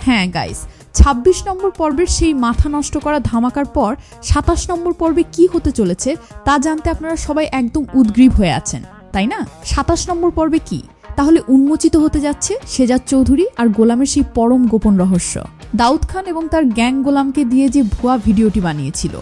হ্যাঁ গাইস, ২৬ নম্বর পর্বের সেই মাথা নষ্ট করা ধামাকার পর ২৭ নম্বর পর্বে কি হতে চলেছে তা জানতে আপনারা সবাই একদম উদগ্রীব হয়ে আছেন, তাই না? ২৭ নম্বর পর্বে কি তাহলে উন্মোচিত হতে যাচ্ছে শেহজাদ চৌধুরী আর গোলামের সেই পরম গোপন রহস্য। দাউদ খান এবং তার গ্যাং গোলামকে দিয়ে যে ভুয়া ভিডিওটি বানিয়েছিল,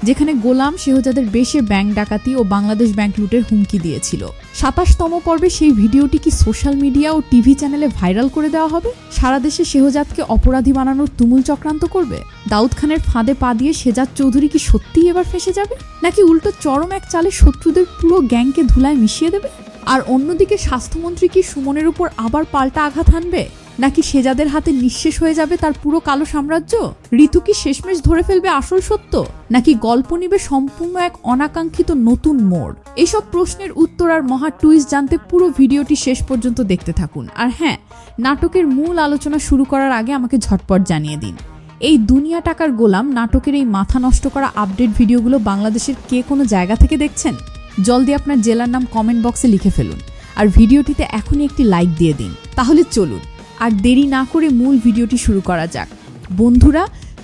যেখানে গোলাম শেহজাদের বেশে ব্যাংক ডাকাতি ও বাংলাদেশ ব্যাংক লুটের হুমকি দিয়েছিল, ২৭তম পর্বে সেই ভিডিওটি কি সোশ্যাল মিডিয়া ও টিভি চ্যানেলে ভাইরাল করে দেওয়া হবে? সারা দেশে শেহজাদকে অপরাধী বানানোর তুমুল চক্রান্ত করবে? দাউদ খানের ফাঁদে পা দিয়ে শেহজাদ চৌধুরী কি সত্যিই এবার ফেঁসে যাবে, নাকি উল্টো চরম এক চালে শত্রুদের পুরো গ্যাংকে ধুলায় মিশিয়ে দেবে? আর অন্যদিকে স্বাস্থ্যমন্ত্রী কি সুমনের উপর আবার পাল্টা আঘাত হানবে, নাকি শেহজাদের হাতে নিঃশেষ হয়ে যাবে তার পুরো কালো সাম্রাজ্য? ঋতু কি শেষমেশ ধরে ফেলবে আসল সত্য, নাকি গল্প নিবে সম্পূর্ণ এক অনাকাঙ্ক্ষিত নতুন মোড়? এইসব প্রশ্নের উত্তর আর মহা টুইস্ট জানতে পুরো ভিডিওটি শেষ পর্যন্ত দেখতে থাকুন। আর হ্যাঁ, নাটকের মূল আলোচনা শুরু করার আগে আমাকে ঝটপট জানিয়ে দিন, এই দুনিয়া টাকার গোলাম নাটকের এই মাথা নষ্ট করা আপডেট ভিডিওগুলো বাংলাদেশের কে কোনো জায়গা থেকে দেখছেন? জলদি আপনার জেলার নাম কমেন্ট বক্সে লিখে ফেলুন আর ভিডিওটিতে এখনই একটি লাইক দিয়ে দিন। তাহলে চলুন আর দেরি না করে মূল ভিডিওটি শুরু করা যাক। বন্ধুরা,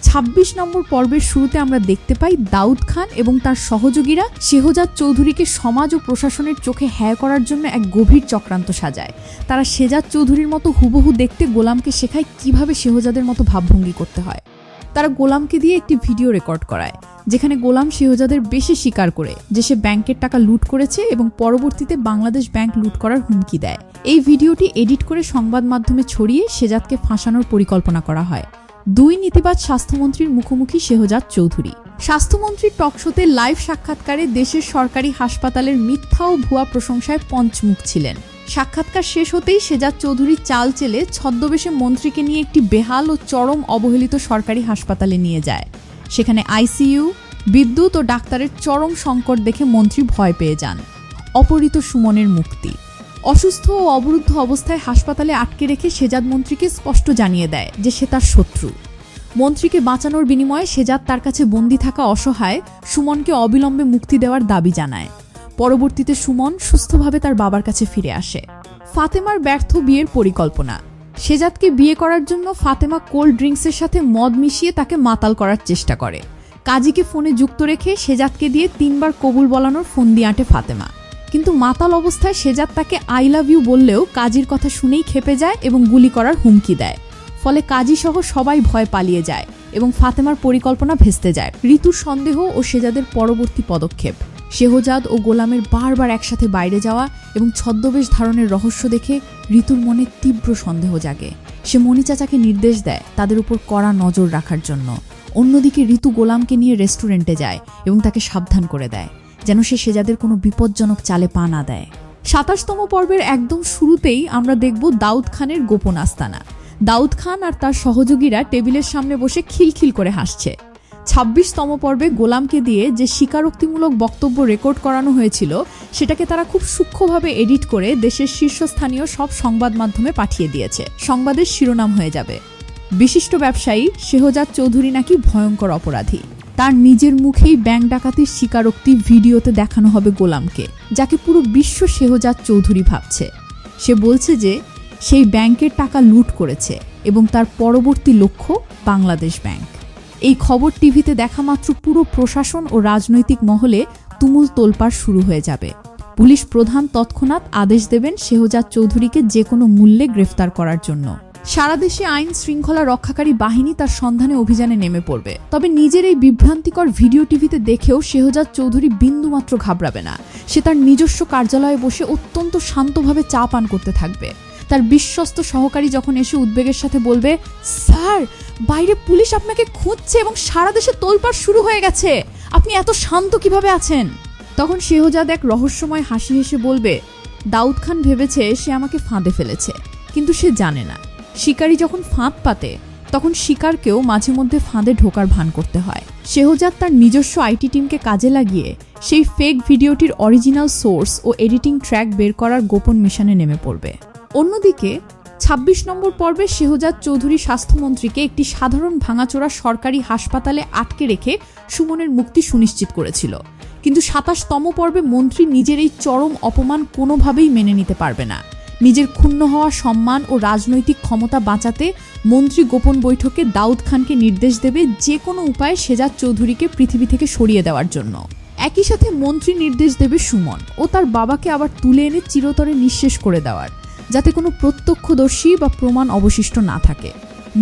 ২৬ নম্বর পর্বের শুরুতে আমরা দেখতে পাই দাউদ খান এবং তার সহযোগীরা শেহজাদ চৌধুরীকে সমাজ ও প্রশাসনের চোখে হ্যায় করার জন্য এক গভীর চক্রান্ত সাজায়। তারা শেহজাদ চৌধুরীর মতো হুবহু দেখতে গোলামকে শেখায় কিভাবে শেহজাদের মতো ভাবভঙ্গি করতে হয়। তারা গোলামকে দিয়ে একটি ভিডিও রেকর্ড করায়, যেখানে গোলাম শেহজাদের বেশি স্বীকার করে যে সে ব্যাংকের টাকা লুট করেছে এবং পরবর্তীতে বাংলাদেশ ব্যাংক লুট করার হুমকি দেয়। এই ভিডিওটি এডিট করে সংবাদ মাধ্যমে ছড়িয়ে শেহজাদকে ফাঁসানোর পরিকল্পনা করা হয়। দুই নীতিবাদ স্বাস্থ্যমন্ত্রীর মুখোমুখি শেহজাদ চৌধুরী। স্বাস্থ্যমন্ত্রীর টকশোতে লাইভ সাক্ষাৎকারে দেশের সরকারি হাসপাতালের মিথ্যা ও ভুয়া প্রশংসায় পঞ্চমুখ ছিলেন। সাক্ষাৎকার শেষ হতেই শেহজাদ চৌধুরী চাল চেলে ছদ্মবেশে মন্ত্রীকে নিয়ে একটি বেহাল ও চরম অবহেলিত সরকারি হাসপাতালে নিয়ে যায়। সেখানে আইসিইউ, বিদ্যুৎ ও ডাক্তারের চরম সংকট দেখে মন্ত্রী ভয় পেয়ে যান। অপহৃত সুমনের মুক্তি। অসুস্থ ও অবরুদ্ধ অবস্থায় হাসপাতালে আটকে রেখে শেহজাদ মন্ত্রীকে স্পষ্ট জানিয়ে দেয় যে সে তার শত্রু। মন্ত্রীকে বাঁচানোর বিনিময়ে শেহজাদ তার কাছে বন্দী থাকা অসহায় সুমনকে অবিলম্বে মুক্তি দেওয়ার দাবি জানায়। পরবর্তীতে সুমন সুস্থভাবে তার বাবার কাছে ফিরে আসে। ফাতেমার ব্যর্থ বিয়ের পরিকল্পনা। শেহজাদকে বিয়ে করার জন্য ফাতেমা কোল্ড ড্রিঙ্কসের সাথে মদ মিশিয়ে তাকে মাতাল করার চেষ্টা করে। কাজীকে ফোনে যুক্ত রেখে শেহজাদকে দিয়ে ৩ বার কবুল বলানোর ফোন দিয়ে আঁটে ফাতেমা। কিন্তু মাতাল অবস্থায় শেহজাদ তাকে আই লাভ ইউ বললেও কাজীর কথা শুনেই ক্ষেপে যায় এবং গুলি করার হুমকি দেয়। ফলে কাজী সহ সবাই ভয় পালিয়ে যায় এবং ফাতেমার পরিকল্পনা ভেস্তে যায়। ঋতুর সন্দেহ ও শেহজাদের পরবর্তী পদক্ষেপ। শেহজাদ ও গোলামের বারবার একসাথে বাইরে যাওয়া এবং ছদ্মবেশ ধারণের রহস্য দেখে ঋতুর মনে তীব্র সন্দেহ জাগে। সে মণি চাচাকে নির্দেশ দেয় তাদের উপর কড়া নজর রাখার জন্য। অন্যদিকে ঋতু গোলামকে নিয়ে রেস্টুরেন্টে যায় এবং তাকে সাবধান করে দেয় যেন সে শেহজাদের কোনো বিপজ্জনক চালে পা না দেয়। ২৭তম পর্বের একদম শুরুতেই আমরা দেখব দাউদ খানের গোপন আস্তানা। দাউদ খান আর তার সহযোগীরা টেবিলের সামনে বসে খিলখিল করে হাসছে। ২৬তম পর্বে গোলামকে দিয়ে যে স্বীকারোক্তিমূলক বক্তব্য রেকর্ড করানো হয়েছিল সেটাকে তারা খুব সূক্ষ্মভাবে এডিট করে দেশের শীর্ষস্থানীয় সব সংবাদ মাধ্যমে পাঠিয়ে দিয়েছে। সংবাদের শিরোনাম হয়ে যাবে, বিশিষ্ট ব্যবসায়ী শেহজাদ চৌধুরী নাকি ভয়ঙ্কর অপরাধী। তার নিজের মুখেই ব্যাংক ডাকাতির স্বীকারোক্তি ভিডিওতে দেখানো হবে গোলামকে, যাকে পুরো বিশ্ব শেহজাদ চৌধুরী ভাবছে। সে বলছে যে সেই ব্যাংকের টাকা লুট করেছে এবং তার পরবর্তী লক্ষ্য বাংলাদেশ ব্যাংক। এই খবর টিভিতে দেখা মাত্র পুরো প্রশাসন ও রাজনৈতিক মহলে তুমুল তোলপাড় শুরু হয়ে যাবে। পুলিশ প্রধান তৎক্ষণাৎ আদেশ দেবেন শেহজাদ চৌধুরীকে যে কোনো মূল্যে গ্রেফতার করার জন্য। সারা দেশে আইন শৃঙ্খলা রক্ষাকারী বাহিনী তার সন্ধানে অভিযানে নেমে পড়বে। তবে নিজের এই বিভ্রান্তিকর ভিডিও টিভিতে দেখেও শেহজাদ চৌধুরী বিন্দুমাত্র ঘাবড়াবে না। সে তার নিজস্ব কার্যালয়ে বসে অত্যন্ত শান্তভাবে চা পান করতে থাকবে। তার বিশ্বস্ত সহকারী যখন এসে উদ্বেগের সাথে বলবে, স্যার বাইরে পুলিশ আপনাকে খুঁজছে এবং সারা দেশে তোলপাড় শুরু হয়ে গেছে, আপনি এত শান্ত কিভাবে আছেন? তখন শেহজাদ এক রহস্যময় হাসি হেসে বলবে, দাউদ খান ভেবেছে সে আমাকে ফাঁদে ফেলেছে, কিন্তু সে জানে না শিকারী যখন ফাঁদ পাতে তখন শিকারকেও মাঝে মধ্যে ফাঁদে ঢোকার ভান করতে হয়। শেহজাদ তার নিজস্ব আইটি টিমকে কাজে লাগিয়ে সেই ফেক ভিডিওটির অরিজিনাল সোর্স ও এডিটিং ট্র্যাক বের করার গোপন মিশনে নেমে পড়বে। অন্যদিকে ২৬ নম্বর পর্বে শেহজাদ চৌধুরী স্বাস্থ্যমন্ত্রীকে একটি সাধারণ ভাঙাচোরা সরকারি হাসপাতালে আটকে রেখে সুমনের মুক্তি সুনিশ্চিত করেছিল। কিন্তু ২৭তম পর্বে মন্ত্রী নিজের এই চরম অপমান কোনোভাবেই মেনে নিতে পারবে না। নিজের ক্ষুণ্ণ হওয়া সম্মান ও রাজনৈতিক ক্ষমতা বাঁচাতে মন্ত্রী গোপন বৈঠকে দাউদ খানকে নির্দেশ দেবে যে কোনো উপায়ে শেহজাদ চৌধুরীকে পৃথিবী থেকে সরিয়ে দেওয়ার জন্য। একই সাথে মন্ত্রী নির্দেশ দেবে সুমন ও তার বাবাকে আবার তুলে এনে চিরতরে নিঃশেষ করে দেওয়ার, যাতে কোনো প্রত্যক্ষদর্শী বা প্রমাণ অবশিষ্ট না থাকে।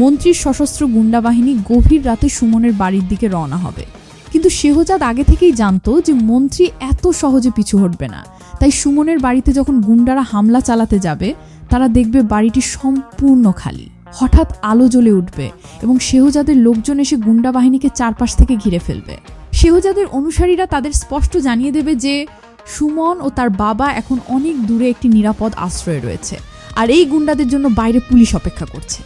মন্ত্রীর সশস্ত্র গুন্ডা বাহিনী গভীর রাতে সুমনের বাড়ির দিকে রওনা হবে, কিন্তু শেহজাদ আগে থেকেই জানতো যে মন্ত্রী এত সহজে পিছু হটবে না। তাই সুমনের বাড়িতে যখন গুন্ডারা হামলা চালাতে যাবে, তারা দেখবে বাড়িটি সম্পূর্ণ খালি। হঠাৎ আলো জ্বলে উঠবে এবং শেহজাদের লোকজন এসে গুন্ডা বাহিনীকে চারপাশ থেকে ঘিরে ফেলবে। শেহজাদের অনুসারীরা তাদের স্পষ্ট জানিয়ে দেবে যে সুমন ও তার বাবা এখন অনেক দূরে একটি নিরাপদ আশ্রয়ে রয়েছে, আর এই গুন্ডাদের জন্য বাইরে পুলিশ অপেক্ষা করছে।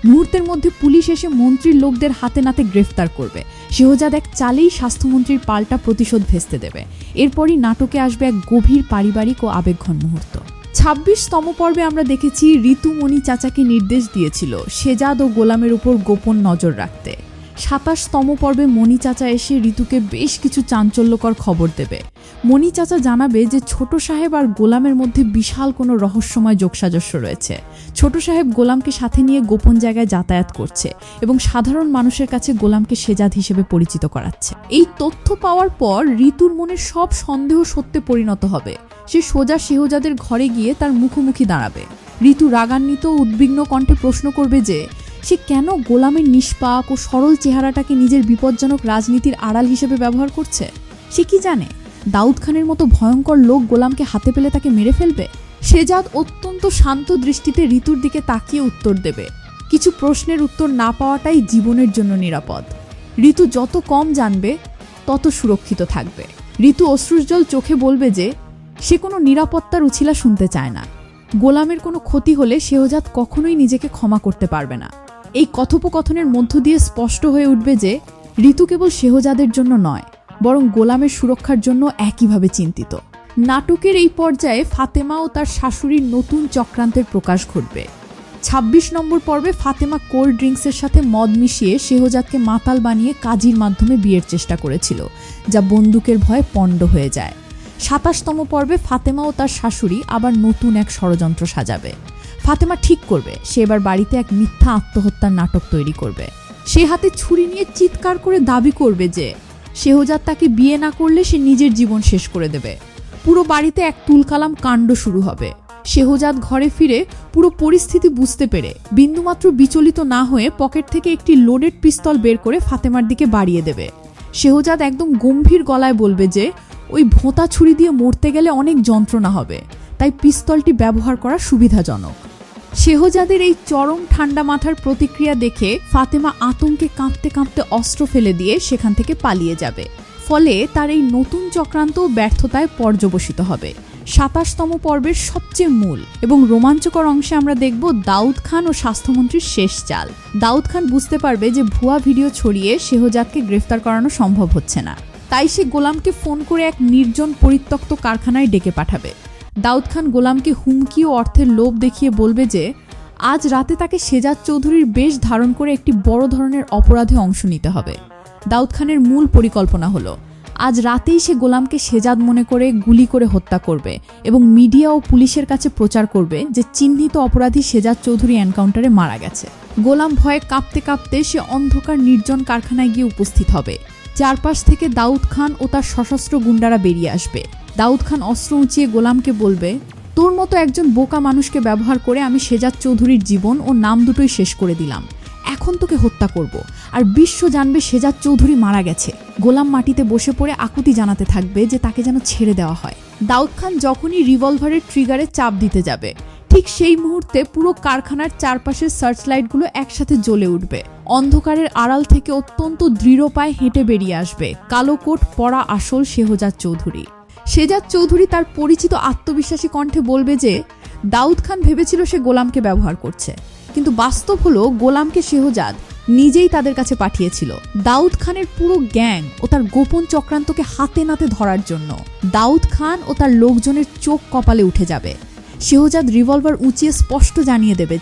মুহূর্তের মধ্যে পুলিশ এসে মন্ত্রীর লোকদের হাতে নাতে গ্রেফতার করবে। শেহজাদ এক চালেই স্বাস্থ্যমন্ত্রীর পাল্টা প্রতিশোধ ভেস্তে দেবে। এরপরই নাটকে আসবে এক গভীর পারিবারিক ও আবেগঘন মুহূর্ত। 26তম পর্বে আমরা দেখেছি ঋতু মণি চাচাকে নির্দেশ দিয়েছিল শেহজাদ ও গোলামের উপর গোপন নজর রাখতে। 27তম পর্বে মণি চাচা এসে ঋতুকে বেশ কিছু চাঞ্চল্যকর খবর দেবে। মণি চাচা জানাবে যে ছোট সাহেব আর গোলামের মধ্যে বিশাল কোনো রহস্যময় যোগসাজস্য রয়েছে। ছোট সাহেব গোলামকে সাথে নিয়ে গোপন জায়গায় যাতায়াত করছে এবং সাধারণ মানুষের কাছে গোলামকে শেহজাদ হিসেবে পরিচিত করাচ্ছে। এই তথ্য পাওয়ার পর ঋতুর মনের সব সন্দেহ সত্যে পরিণত হবে। সে সোজা শেহজাদের ঘরে গিয়ে তার মুখোমুখি দাঁড়াবে। ঋতু রাগান্বিত ও উদ্বিগ্ন কণ্ঠে প্রশ্ন করবে যে সে কেন গোলামের নিষ্পাপ ও সরল চেহারাটাকে নিজের বিপজ্জনক রাজনীতির আড়াল হিসেবে ব্যবহার করছে। সে কি জানে দাউদ খানের মতো ভয়ঙ্কর লোক গোলামকে হাতে পেলে তাকে মেরে ফেলবে? শেহজাদ অত্যন্ত শান্ত দৃষ্টিতে ঋতুর দিকে তাকিয়ে উত্তর দেবে, কিছু প্রশ্নের উত্তর না পাওয়াটাই জীবনের জন্য নিরাপদ। ঋতু যত কম জানবে তত সুরক্ষিত থাকবে। ঋতু অশ্রুজল চোখে বলবে যে সে কোনো নিরাপত্তার উছিলা শুনতে চায় না। গোলামের কোনো ক্ষতি হলে শেহজাদ কখনোই নিজেকে ক্ষমা করতে পারবে না। এই কথোপকথনের মধ্য দিয়ে স্পষ্ট হয়ে উঠবে যে ঋতু কেবল শেহজাদের জন্য নয়, বরং গোলামের সুরক্ষার জন্য একইভাবে চিন্তিত। নাটকের এই পর্যায়ে ফাতেমা ও তার শাশুড়ির নতুন চক্রান্তের প্রকাশ ঘটবে। 26 নম্বর পর্বে ফাতেমা কোল্ড ড্রিঙ্কসের সাথে মদ মিশিয়ে শেহজাদকে মাতাল বানিয়ে কাজীর মাধ্যমে বিয়ের চেষ্টা করেছিল, যা বন্দুকের ভয়ে পণ্ড হয়ে যায়। 27তম পর্বে ফাতেমা ও তার শাশুড়ি আবার নতুন এক ষড়যন্ত্র সাজাবে। ফাতেমা ঠিক করবে সে এবার বাড়িতে এক মিথ্যা আত্মহত্যার নাটক তৈরি করবে। সে হাতে ছুরি নিয়ে চিৎকার করে দাবি করবে যে শেহজাদ তাকে বিয়ে না করলে সে নিজের জীবন শেষ করে দেবে। পুরো বাড়িতে এক তুলকালাম কাণ্ড শুরু হবে। শেহজাদ ঘরে ফিরে পুরো পরিস্থিতি বুঝতে পেরে বিন্দুমাত্র বিচলিত না হয়ে পকেট থেকে একটি লোডেড পিস্তল বের করে ফাতেমার দিকে বাড়িয়ে দেবে। শেহজাদ একদম গম্ভীর গলায় বলবে যে ওই ভোঁতা ছুরি দিয়ে মরতে গেলে অনেক যন্ত্রণা হবে, তাই পিস্তলটি ব্যবহার করা সুবিধাজনক। শেহজাদের এই চরম ঠান্ডা মাথার প্রতিক্রিয়া দেখে ফাতেমা আতঙ্কে কাঁপতে কাঁপতে অস্ত্র ফেলে দিয়ে সেখান থেকে পালিয়ে যাবে। ফলে তার এই নতুন চক্রান্ত ব্যর্থতায় পর্যবসিত হবে। 27তম পর্বের সবচেয়ে মূল এবং রোমাঞ্চকর অংশে আমরা দেখব দাউদ খান ও স্বাস্থ্যমন্ত্রীর শেষ চাল। দাউদ খান বুঝতে পারবে যে ভুয়া ভিডিও ছড়িয়ে শেহজাদকে গ্রেফতার করানো সম্ভব হচ্ছে না, তাই সে গোলামকে ফোন করে এক নির্জন পরিত্যক্ত কারখানায় ডেকে পাঠাবে। দাউদ খান গোলামকে হুমকি ও অর্থের লোভ দেখিয়ে বলবে যে আজ রাতে তাকে শেহজাদ চৌধুরীর বেশ ধারণ করে একটি বড় ধরনের অপরাধে অংশ নিতে হবে। দাউদ খানের মূল পরিকল্পনা হলো আজ রাতেই সে গোলামকে শেহজাদ মনে করে গুলি করে হত্যা করবে এবং মিডিয়া ও পুলিশের কাছে প্রচার করবে যে চিহ্নিত অপরাধী শেহজাদ চৌধুরী এনকাউন্টারে মারা গেছে। গোলাম ভয়ে কাঁপতে কাঁপতে সে অন্ধকার নির্জন কারখানায় গিয়ে উপস্থিত হবে। চারপাশ থেকে দাউদ খান ও তার সশস্ত্র গুন্ডারা বেরিয়ে আসবে। দাউদ খান অস্ত্র উঁচিয়ে গোলামকে বলবে, তোর মতো একজন বোকা মানুষকে ব্যবহার করে আমি শেহজাদ চৌধুরীর জীবন ও নাম দুটোই শেষ করে দিলাম। এখন তোকে হত্যা করব, আর বিশ্ব জানবে শেহজাদ চৌধুরী মারা গেছে। গোলাম মাটিতে বসে পড়ে আকুতি জানাতে থাকবে যে তাকে যেন ছেড়ে দেওয়া হয়। দাউদ খান যখনই রিভলভারের ট্রিগারে চাপ দিতে যাবে, ঠিক সেই মুহূর্তে পুরো কারখানার চারপাশের সার্চলাইটগুলো একসাথে জ্বলে উঠবে। অন্ধকারের আড়াল থেকে অত্যন্ত দৃঢ় পায়ে হেঁটে বেরিয়ে আসবে কালো কোট পরা আসল শেহজাদ চৌধুরী। শেহজাদ চৌধুরী তার পরিচিত আত্মবিশ্বাসী কণ্ঠে বলবে যে দাউদ খান ভেবেছিল সে গোলামকে ব্যবহার করছে, কিন্তু বাস্তব হলো গোলামকে শেহজাদ নিজেই তাদের কাছে পাঠিয়েছিল দাউদ খানের পুরো গ্যাং ও তার গোপন চক্রান্তকে হাতে নাতে ধরার জন্য। দাউদ খান ও তার লোকজনের চোখ কপালে উঠে যাবে। শেহজাদ রিভলভার উঁচিয়ে স্পষ্ট জানিয়ে দেবে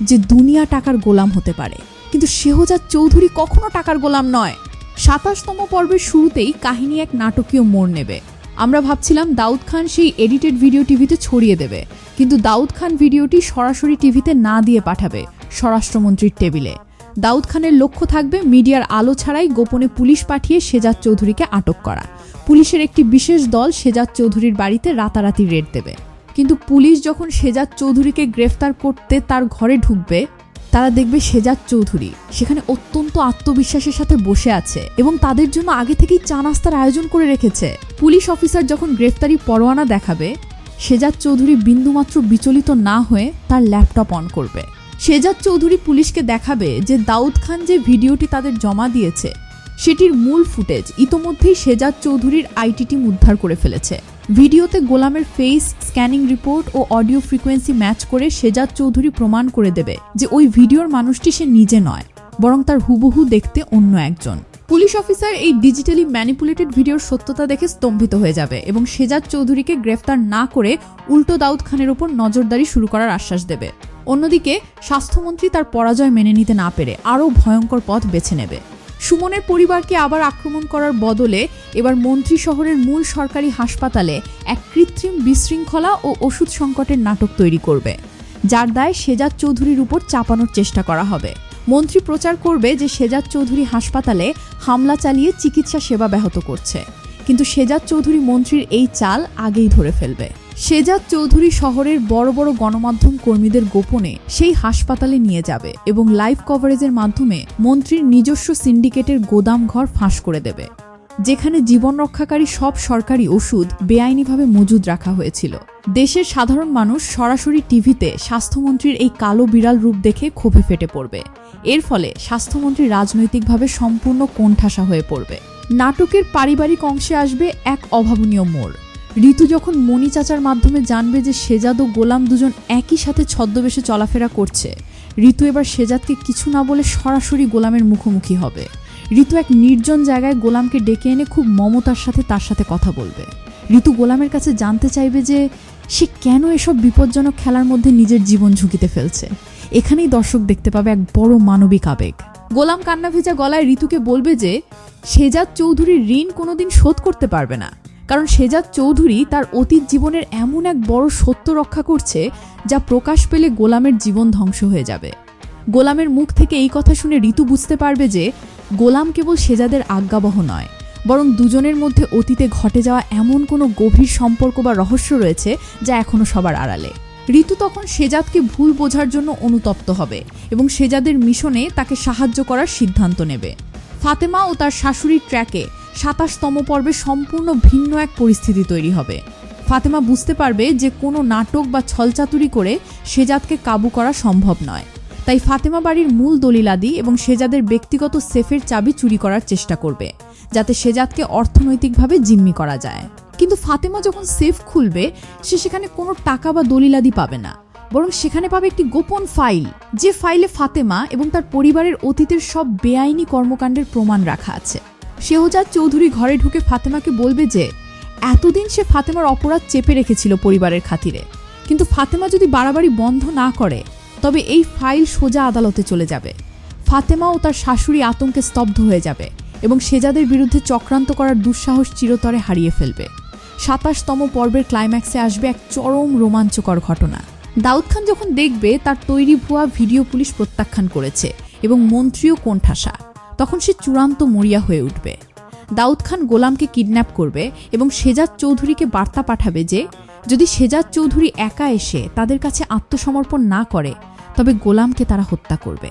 যে দুনিয়া টাকার গোলাম হতে পারে, কিন্তু শেহজাদ চৌধুরী কখনো টাকার গোলাম নয়। 27তম পর্বের শুরুতেই কাহিনী এক নাটকীয় মোড় নেবে। আমরা ভাবছিলাম দাউদ খান সেই এডিটেড ভিডিও টিভিতে ছড়িয়ে দেবে, কিন্তু দাউদ খান ভিডিওটি সরাসরি টিভিতে না দিয়ে পাঠাবে স্বরাষ্ট্রমন্ত্রীর টেবিলে। দাউদ খানের লক্ষ্য থাকবে মিডিয়ার আলো ছাড়াই গোপনে পুলিশ পাঠিয়ে শেজাদ চৌধুরীকে আটক করা। পুলিশের একটি বিশেষ দল শেজাদ চৌধুরীর বাড়িতে রাতারাতি রেড দেবে। কিন্তু পুলিশ যখন শেজাদ চৌধুরীকে গ্রেফতার করতে তার ঘরে ঢুকবে, তারা দেখবে শেজাদ চৌধুরী সেখানে অত্যন্ত আত্মবিশ্বাসের সাথে বসে আছে এবং তাদের জন্য আগে থেকেই চা নাস্তার আয়োজন করে রেখেছে। পুলিশ অফিসার যখন গ্রেফতারি পরোয়ানা দেখাবে, শেজাদ চৌধুরী বিন্দুমাত্র বিচলিত না হয়ে তার ল্যাপটপ অন করবে। শেজাদ চৌধুরী পুলিশকে দেখাবে যে দাউদ খান যে ভিডিওটি তাদের জমা দিয়েছে সেটির মূল ফুটেজ ইতোমধ্যেই শেজাদ চৌধুরীর আইটি টিম উদ্ধার করে ফেলেছে। ভিডিওতে গোলামের ফেস স্ক্যানিং রিপোর্ট ও অডিও ফ্রিকোয়েন্সি ম্যাচ করে শেজাদ চৌধুরী প্রমাণ করে দেবে যে ওই ভিডিওর মানুষটি সে নিজে নয়, বরং তার হুবহু দেখতে অন্য একজন। পুলিশ অফিসার এই ডিজিটালি ম্যানিপুলেটেড ভিডিওর সত্যতা দেখে স্তম্ভিত হয়ে যাবে এবং শেজাদ চৌধুরীকে গ্রেফতার না করে উল্টো দাউদ খানের উপর নজরদারি শুরু করার আশ্বাস দেবে। অন্যদিকে স্বাস্থ্যমন্ত্রী তার পরাজয় মেনে নিতে না পেরে আরও ভয়ঙ্কর পথ বেছে নেবে। সুমনের পরিবারকে আবার আক্রমণ করার বদলে এবার মন্ত্রী শহরের মূল সরকারি হাসপাতালে এক কৃত্রিম বিশৃঙ্খলা ও ওষুধ সংকটের নাটক তৈরি করবে, যার দায় শেজাদ চৌধুরীর উপর চাপানোর চেষ্টা করা হবে। মন্ত্রী প্রচার করবে যে শেজাদ চৌধুরী হাসপাতালে হামলা চালিয়ে চিকিৎসা সেবা ব্যাহত করছে, কিন্তু শেজাদ চৌধুরী মন্ত্রীর এই চাল আগেই ধরে ফেলবে। শেজাদ চৌধুরী শহরের বড় বড় গণমাধ্যম কর্মীদের গোপনে সেই হাসপাতালে নিয়ে যাবে এবং লাইভ কভারেজের মাধ্যমে মন্ত্রীর নিজস্ব সিন্ডিকেটের গোদাম ঘর ফাঁস করে দেবে, যেখানে জীবন রক্ষাকারী সব সরকারি ওষুধ বেআইনিভাবে মজুদ রাখা হয়েছিল। দেশের সাধারণ মানুষ সরাসরি টিভিতে স্বাস্থ্যমন্ত্রীর এই কালো বিড়াল রূপ দেখে ক্ষোভে ফেটে পড়বে। এর ফলে স্বাস্থ্যমন্ত্রী রাজনৈতিকভাবে সম্পূর্ণ কোণঠাসা হয়ে পড়বে। নাটকের পারিবারিক অংশে আসবে এক অভাবনীয় মোড়। ঋতু যখন মণি চাচার মাধ্যমে জানবে যে শেজাদ ও গোলাম দুজন একই সাথে ছদ্মবেশে চলাফেরা করছে, ঋতু এবার শেজাদকে কিছু না বলে সরাসরি গোলামের মুখোমুখি হবে। ঋতু এক নির্জন জায়গায় গোলামকে ডেকে এনে খুব মমতার সাথে তার সাথে কথা বলবে। ঋতু গোলামের কাছে জানতে চাইবে যে সে কেন এসব বিপজ্জনক খেলার মধ্যে নিজের জীবন ঝুঁকিতে ফেলছে। এখানেই দর্শক দেখতে পাবে এক বড় মানবিক আবেগ। গোলাম কান্না ভেজা গলায় ঋতুকে বলবে যে শেজাদ চৌধুরীর ঋণ কোনোদিন শোধ করতে পারবে না, কারণ শেজাদ চৌধুরী তার অতীত জীবনের এমন এক বড় সত্য রক্ষা করছে যা প্রকাশ পেলে গোলামের জীবন ধ্বংস হয়ে যাবে। গোলামের মুখ থেকে এই কথা শুনে ঋতু বুঝতে পারবে যে গোলাম কেবল শেজাদের আজ্ঞাবহ নয়, বরং দুজনের মধ্যে অতীতে ঘটে যাওয়া এমন কোনো গভীর সম্পর্ক বা রহস্য রয়েছে যা এখনো সবার আড়ালে। ঋতু তখন শেজাদকে ভুল বোঝার জন্য অনুতপ্ত হবে এবং শেজাদের মিশনে তাকে সাহায্য করার সিদ্ধান্ত নেবে। ফাতেমা ও তার শাশুড়ির ট্র্যাকে ২৭তম পর্বে সম্পূর্ণ ভিন্ন এক পরিস্থিতি তৈরি হবে। ফাতেমা বুঝতে পারবে যে কোনো নাটক বা ছলচাতুরি করে শেজাদকে কাবু করা সম্ভব নয়, তাই ফাতেমা বাড়ির মূল দলিলাদি এবং শেজাদের ব্যক্তিগত সেফের চাবি চুরি করার চেষ্টা করবে, যাতে শেজাদকে অর্থনৈতিকভাবে জিম্মি করা যায়। কিন্তু ফাতেমা যখন সেফ খুলবে, সে সেখানে কোনো টাকা বা দলিলাদি পাবে না, বরং সেখানে পাবে একটি গোপন ফাইল, যে ফাইলে ফাতেমা এবং তার পরিবারের অতীতের সব বেআইনি কর্মকাণ্ডের প্রমাণ রাখা আছে। শেহজাদ চৌধুরী ঘরে ঢুকে ফাতেমাকে বলবে যে এতদিন সে ফাতেমার অপরাধ চেপে রেখেছিল পরিবারের খাতিরে, কিন্তু ফাতেমা যদি বাড়াবাড়ি বন্ধ না করে তবে এই ফাইল সোজা আদালতে চলে যাবে। ফাতেমা ও তার শাশুড়ি আতঙ্কে স্তব্ধ হয়ে যাবে এবং শেজাদের বিরুদ্ধে চক্রান্ত করার দুঃসাহস চিরতরে হারিয়ে ফেলবে। ২৭তম পর্বের ক্লাইম্যাক্সে আসবে এক চরম রোমাঞ্চকর ঘটনা। দাউদ খান যখন দেখবে তার তৈরি ভুয়া ভিডিও পুলিশ প্রত্যাখ্যান করেছে এবং মন্ত্রীও কোণঠাসা, তখন সে চূড়ান্ত মরিয়া হয়ে উঠবে। দাউদ খান গোলামকে কিডন্যাপ করবে এবং শেজাদ চৌধুরীকে বার্তা পাঠাবে যে যদি শেজাদ চৌধুরী একা এসে তাদের কাছে আত্মসমর্পণ না করে তবে গোলামকে তারা হত্যা করবে।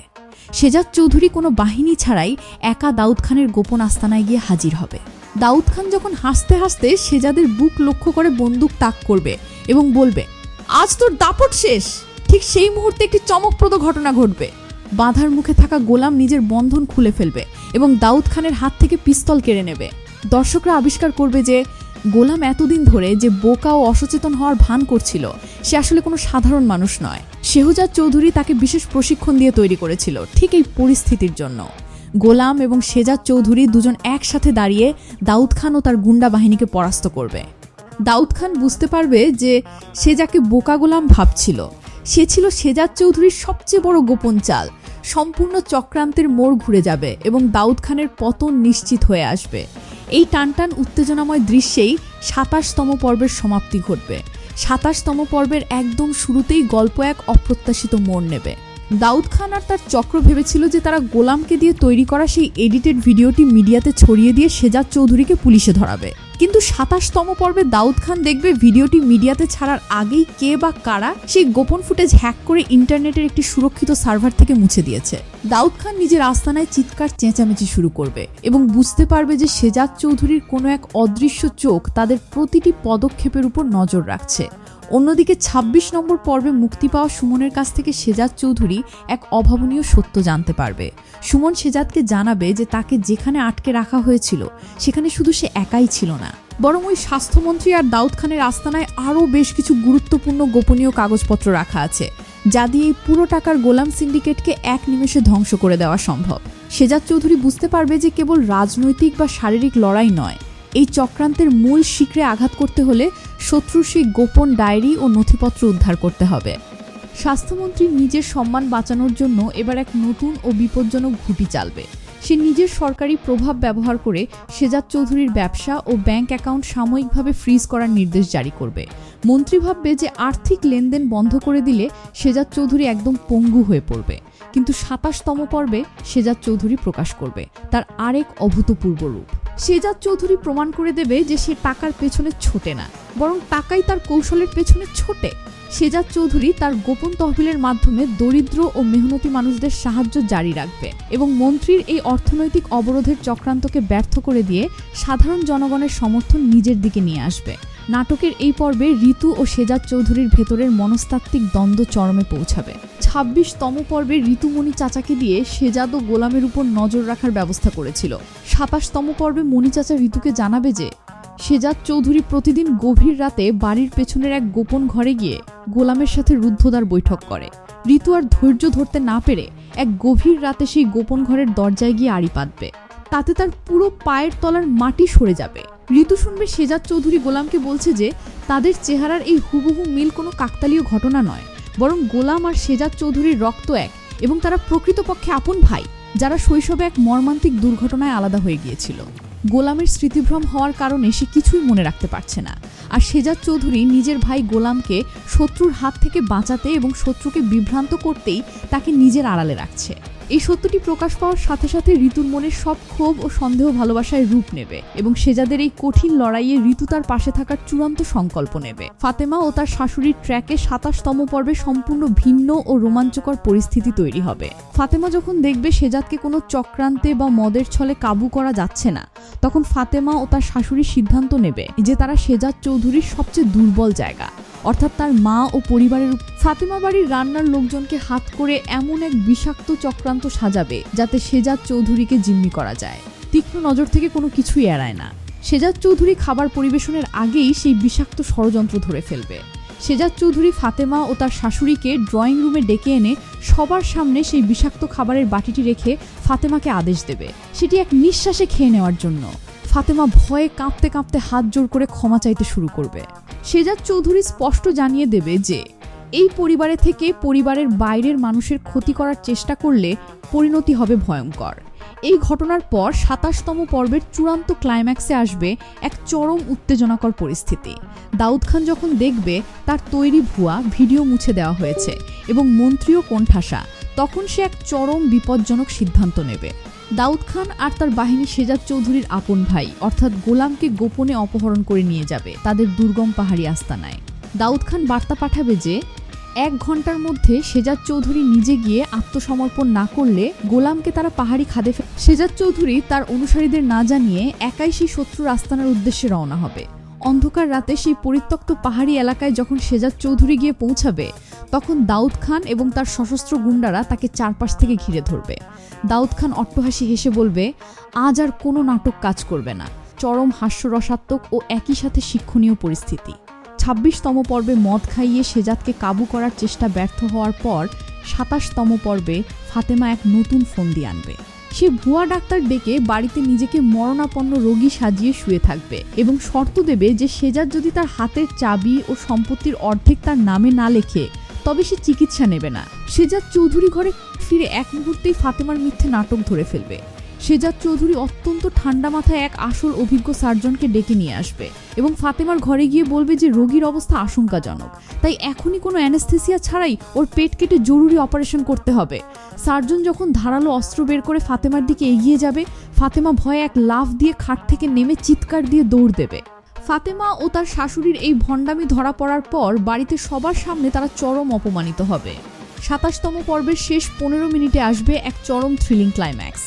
শেজাদ চৌধুরী কোনো বাহিনী ছাড়াই একা দাউদ খানের গোপন আস্তানায় গিয়ে হাজির হবে। দাউদ খান যখন হাসতে হাসতে শেজাদের বুক লক্ষ্য করে বন্দুক তাক করবে এবং বলবে, আজ তোর দাপট শেষ। ঠিক সেই মুহূর্তে একটি চমকপ্রদ ঘটনা ঘটবে। বাঁধার মুখে থাকা গোলাম নিজের বন্ধন খুলে ফেলবে এবং দাউদ খানের হাত থেকে পিস্তল কেড়ে নেবে। দর্শকরা আবিষ্কার করবে যে গোলাম এতদিন ধরে যে বোকা ও অসচেতন হওয়ার ভান করছিল সে আসলে কোনো সাধারণ মানুষ নয়। শেহজাদ চৌধুরী তাকে বিশেষ প্রশিক্ষণ দিয়ে তৈরি করেছিল ঠিক এই পরিস্থিতির জন্য। গোলাম এবং শেজাদ চৌধুরী দুজন একসাথে দাঁড়িয়ে দাউদ খান ও তার গুন্ডা বাহিনীকে পরাস্ত করবে। দাউদ খান বুঝতে পারবে যে সে যাকে বোকা গোলাম ভাবছিল সে ছিল শেজাদ চৌধুরীর সবচেয়ে বড় গোপন চাল। সম্পূর্ণ চক্রান্তের মোড় ঘুরে যাবে এবং দাউদ খানের পতন নিশ্চিত হয়ে আসবে। এই টানটান উত্তেজনাময় দৃশ্যেই ২৭তম পর্বের সমাপ্তি ঘটবে। ২৭তম পর্বের একদম শুরুতেই গল্প এক অপ্রত্যাশিত মোড় নেবে। দাউদ খান আর তার চক্র ভেবেছিল যে তারা গোলামকে দিয়ে তৈরি করা সেই এডিটেড ভিডিওটি মিডিয়াতে ছড়িয়ে দিয়ে শেজাদ চৌধুরীকে পুলিশে ধরাবে। কিন্তু ২৭তম পর্বে দাউদ খান দেখবে ভিডিওটি মিডিয়াতে ছাড়ার আগেই কে বা কারা সেই গোপন ফুটেজ হ্যাক করে ইন্টারনেটের একটি সুরক্ষিত সার্ভার থেকে মুছে দিয়েছে। দাউদ খান নিজের আস্তানায় চিৎকার চেঁচামেচি শুরু করবে এবং বুঝতে পারবে যে শেজাদ চৌধুরীর কোনো এক অদৃশ্য চোখ তাদের প্রতিটি পদক্ষেপের উপর নজর রাখছে। অন্যদিকে ২৬ নম্বর পর্বে মুক্তি পাওয়া সুমনের কাছ থেকে শেজাদ চৌধুরী এক অভাবনীয় সত্য জানতে পারবে। সুমন শেজাদকে জানাবে যে তাকে যেখানে আটকে রাখা হয়েছিল সেখানে শুধু সে একাই ছিল না, বরং ওই স্বাস্থ্যমন্ত্রী আর দাউদ খানের আস্তানায় আরও বেশ কিছু গুরুত্বপূর্ণ গোপনীয় কাগজপত্র রাখা আছে, যা দিয়ে এই পুরো টাকার গোলাম সিন্ডিকেটকে এক নিমেষে ধ্বংস করে দেওয়া সম্ভব। শেজাদ চৌধুরী বুঝতে পারবে যে কেবল রাজনৈতিক বা শারীরিক লড়াই নয়, এই চক্রান্তের মূল শিকড়ে আঘাত করতে হলে শত্রুর সেই গোপন ডায়েরি ও নথিপত্র উদ্ধার করতে হবে। স্বাস্থ্যমন্ত্রী নিজের সম্মান বাঁচানোর জন্য এবার এক নতুন ও বিপজ্জনক ঘুঁটি চালবে। সে নিজের সরকারি প্রভাব ব্যবহার করে শেজাদ চৌধুরীর ব্যবসা ও ব্যাংক অ্যাকাউন্ট সাময়িকভাবে ফ্রিজ করার নির্দেশ জারি করবে। মন্ত্রী ভাববে যে আর্থিক লেনদেন বন্ধ করে দিলে শেজাদ চৌধুরী একদম পঙ্গু হয়ে পড়বে। কিন্তু ২৭তম পর্বে শেজাদ চৌধুরী প্রকাশ করবে তার আরেক অভূতপূর্ব রূপ। শেজাদ চৌধুরী প্রমাণ করে দেবে যে সে টাকার পেছনে ছোটে না, বরং টাকাই তার কৌশলের পেছনে ছোটে। শেজাদ চৌধুরী তার গোপন তহবিলের মাধ্যমে দরিদ্র ও মেহনতি মানুষদের সাহায্য জারি রাখবে এবং মন্ত্রীর এই অর্থনৈতিক অবরোধের চক্রান্তকে ব্যর্থ করে দিয়ে সাধারণ জনগণের সমর্থন নিজের দিকে নিয়ে আসবে। নাটকের এই পর্বে ঋতু ও শেজাদ চৌধুরীর ভেতরের মনস্তাত্ত্বিক দ্বন্দ্ব চরমে পৌঁছাবে। ২৬তম পর্বে ঋতুমণি চাচাকে দিয়ে শেজাদ ও গোলামের উপর নজর রাখার ব্যবস্থা করেছিল। ২৭তম পর্বে মণি চাচা ঋতুকে জানাবে যে শেজাদ চৌধুরী প্রতিদিন গভীর রাতে বাড়ির পেছনের এক গোপন ঘরে গিয়ে গোলামের সাথে রুদ্ধদ্বার বৈঠক করে। ঋতু আর ধৈর্য ধরতে না পেরে এক গভীর রাতে সেই গোপন ঘরের দরজায় গিয়ে আড়ি পাতবে। তাতে তার পুরো পায়ের তলার মাটি সরে যাবে। ঋতু শুনবে শেজাদ চৌধুরী গোলামকে বলছে যে তাদের চেহারার এই হুবহু মিল কোনো কাকতালীয় ঘটনা নয়, বরং গোলাম আর শেজাদ চৌধুরীর রক্ত এক এবং তারা প্রকৃতপক্ষে আপন ভাই, যারা শৈশবে এক মর্মান্তিক দুর্ঘটনায় আলাদা হয়ে গিয়েছিল। গোলামের স্মৃতিভ্রম হওয়ার কারণে সে কিছুই মনে রাখতে পারছে না, আর শেজাদ চৌধুরী নিজের ভাই গোলামকে শত্রুর হাত থেকে বাঁচাতে এবং শত্রুকে বিভ্রান্ত করতেই তাকে নিজের আড়ালে রাখছে। এই সত্যটি প্রকাশ পাওয়ার সাথে সাথে ঋতুর মনের সব ক্ষোভ ও সন্দেহ ভালোবাসায় রূপ নেবে এবং শেজাদের এই কঠিন লড়াইয়ে ঋতু তার পাশে থাকার চূড়ান্ত সংকল্প নেবে। ফাতেমা ও তার শাশুড়ির ট্র্যাকে ২৭তম পর্বে সম্পূর্ণ ভিন্ন ও রোমাঞ্চকর পরিস্থিতি তৈরি হবে। ফাতেমা যখন দেখবে শেজাদকে কোনো চক্রান্তে বা মদের ছলে কাবু করা যাচ্ছে না, তখন ফাতেমা ও তার শাশুড়ি সিদ্ধান্ত নেবে যে তারা শেজাদ চৌধুরীর সবচেয়ে দুর্বল জায়গা অর্থাৎ তার মা ও পরিবারের ফাতেমা বাড়ির রান্নার লোকজনকে হাত করে এমন এক বিষাক্ত চক্রান্ত সাজাবে যাতে শেজাদ চৌধুরীকে জিম্মি করা যায়। তীক্ষ্ণ নজর থেকে কোনো কিছুই এড়ায় না। শেজাদ চৌধুরী খাবার পরিবেশনের আগেই সেই বিষাক্ত ষড়যন্ত্র ধরে ফেলবে। শেজাদ চৌধুরী ফাতেমা ও তার শাশুড়িকে ড্রয়িং রুমে ডেকে এনে সবার সামনে সেই বিষাক্ত খাবারের বাটিটি রেখে ফাতেমাকে আদেশ দেবে সেটি এক নিঃশ্বাসে খেয়ে নেওয়ার জন্য। ফাতেমা ভয়ে কাঁপতে কাঁপতে হাত জোর করে ক্ষমা চাইতে শুরু করবে। শেজাদ চৌধুরী স্পষ্ট জানিয়ে দেবে যে এই পরিবারে থেকে পরিবারের বাইরের মানুষের ক্ষতি করার চেষ্টা করলে পরিণতি হবে ভয়ঙ্কর। এই ঘটনার পর ২৭তম পর্বের চূড়ান্ত ক্লাইম্যাক্সে আসবে এক চরম উত্তেজনাকর পরিস্থিতি। দাউদ খান যখন দেখবে তার তৈরি ভুয়া ভিডিও মুছে দেওয়া হয়েছে এবং মন্ত্রীও কোণঠাসা, তখন সে এক চরম বিপজ্জনক সিদ্ধান্ত নেবে। দাউদ খান আর তার বাহিনী শেজাদ চৌধুরীর আপন ভাই অর্থাৎ গোলামকে গোপনে অপহরণ করে নিয়ে যাবে তাদের দুর্গম পাহাড়ি আস্তানায়। দাউদ খান বার্তা পাঠাবে যে ১ ঘন্টার মধ্যে শেজাদ চৌধুরী নিজে গিয়ে আত্মসমর্পণ না করলে গোলামকে তারা পাহাড়ি খাদে শেজাদ চৌধুরী তার অনুসারীদের না জানিয়ে একাই সেই শত্রুর আস্তানার উদ্দেশ্যে রওনা হবে। অন্ধকার রাতে সেই পরিত্যক্ত পাহাড়ি এলাকায় যখন শেজাদ চৌধুরী গিয়ে পৌঁছাবে, তখন দাউদ খান এবং তার সশস্ত্র গুন্ডারা তাকে চারপাশ থেকে ঘিরে ধরবে। দাউদ খান অট্টহাসি হেসে বলবে, আজ আর কোনো নাটক কাজ করবে না। চরম হাস্যরসাত্মক ও একই সাথে শিক্ষণীয় পরিস্থিতি। ২৬তম পর্বে মদ খাইয়ে শেজাদকে কাবু করার চেষ্টা ব্যর্থ হওয়ার পর ২৭তম পর্বে ফাতেমা এক নতুন ফন্দি আনবে। সে ভুয়া ডাক্তার ডেকে বাড়িতে নিজেকে মরণাপন্ন রোগী সাজিয়ে শুয়ে থাকবে এবং শর্ত দেবে যে শেজাদ যদি তার হাতের চাবি ও সম্পত্তির অর্ধেক তার নামে না লেখে তবে সে চিকিৎসা নেবে না। শেজাদ চৌধুরী ঘরে ফিরে এক মুহূর্তেই ফাতেমার মিথ্যে নাটক ধরে ফেলবে। শেজাদ চৌধুরী অত্যন্ত ঠান্ডা মাথায় এক আসল অভিজ্ঞ সার্জনকে ডেকে নিয়ে আসবে এবং ফাতেমার ঘরে গিয়ে বলবে যে রোগীর অবস্থা আশঙ্কাজনক, তাই এখনই কোনো অ্যানেস্থেসিয়া ছাড়াই ওর পেট কেটে জরুরি অপারেশন করতে হবে। সার্জন যখন ধারালো অস্ত্র বের করে ফাতেমার দিকে এগিয়ে যাবে, ফাতেমা ভয়ে এক লাফ দিয়ে খাট থেকে নেমে চিৎকার দিয়ে দৌড় দেবে। ফাতেমা ও তার শাশুড়ির এই ভণ্ডামি ধরা পড়ার পর বাড়িতে সবার সামনে তারা চরম অপমানিত হবে। ২৭তম পর্বের শেষ ১৫ মিনিটে আসবে এক চরম থ্রিলিং ক্লাইম্যাক্স।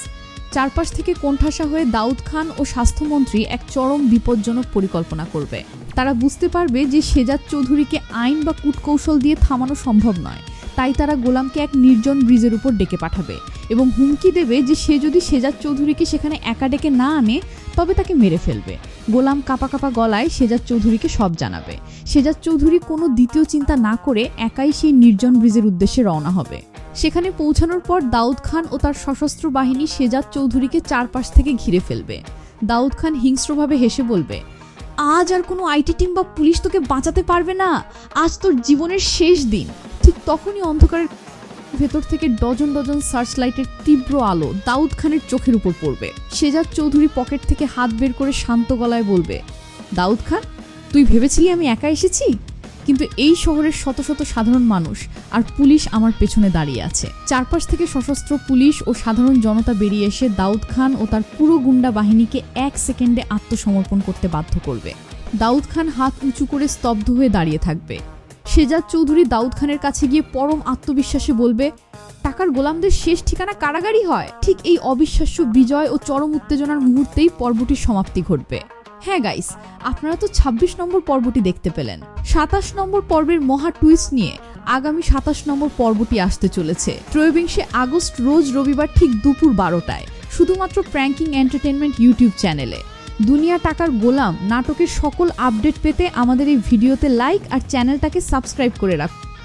চারপাশ থেকে কোণঠাসা হয়ে দাউদ খান ও স্বাস্থ্যমন্ত্রী এক চরম বিপজ্জনক পরিকল্পনা করবে। তারা বুঝতে পারবে যে শেজাদ চৌধুরীকে আইন বা কূটকৌশল দিয়ে থামানো সম্ভব নয়, তাই তারা গোলামকে এক নির্জন ব্রিজের উপর ডেকে পাঠাবে এবং হুমকি দেবে যে সে যদি শেজাদ চৌধুরীকে সেখানে একা ডেকে না আনে তবে তাকে মেরে ফেলবে। গোলাম কাঁপা কাঁপা গলায় শেজাদ চৌধুরীকে সব জানাবে। শেজাদ চৌধুরী কোনো দ্বিতীয় চিন্তা না করে একাই সেই নির্জন ব্রিজের উদ্দেশ্যে রওনা হবে। সেখানে পৌঁছানোর পর দাউদ খান ও তার সশস্ত্র বাহিনী শেজাদ চৌধুরীকে চারপাশ থেকে ঘিরে ফেলবে। দাউদ খান হিংস্রভাবে হেসে বলবে, আজ আর কোনো আইটি টিম বা পুলিশ তোকে বাঁচাতে পারবে না, আজ তোর জীবনের শেষ দিন। ঠিক তখনই অন্ধকারের ভেতর থেকে ডজন ডজন সার্চ লাইটের তীব্র আলো দাউদ খানের চোখের উপর পড়বে। শেজাদ চৌধুরী পকেট থেকে হাত বের করে শান্ত গলায় বলবে, দাউদ খান, তুই ভেবেছিলি আমি একা এসেছি, কিন্তু এই শহরের শত শত সাধারণ মানুষ আর পুলিশ আমার পেছনে দাঁড়িয়ে আছে। চারপাশ থেকে সশস্ত্র পুলিশ ও সাধারণ জনতা বেরিয়ে এসে দাউদ খান ও তার পুরো গুন্ডা বাহিনীকে ১ সেকেন্ডে আত্মসমর্পণ করতে বাধ্য করবে। দাউদ খান হাত উঁচু করে স্তব্ধ হয়ে দাঁড়িয়ে থাকবে। শেজাদ চৌধুরী দাউদ খানের কাছে গিয়ে পরম আত্মবিশ্বাসে বলবে, টাকার গোলামদের শেষ ঠিকানা কারাগারই হয়। ঠিক এই অবিশ্বাস্য বিজয় ও চরম উত্তেজনার মুহূর্তেই পর্বটির সমাপ্তি ঘটবে। হ্যাঁ গাইস, আপনারা তো ২৬ নম্বর পর্বটি দেখতে পেলেন। ২৭ নম্বর পর্বের মহা টুইস্ট নিয়ে আগামী ২৭ নম্বর পর্বটি আসতে চলেছে 23 আগস্ট রোজ রবিবার ঠিক দুপুর ১২টায়, শুধুমাত্র প্র্যাঙ্কিং এন্টারটেনমেন্ট ইউটিউব চ্যানেলে। দুনিয়া টাকার গোলাম নাটকের সকল আপডেট পেতে আমাদের এই ভিডিওতে লাইক আর চ্যানেলটাকে সাবস্ক্রাইব করে রাখুন।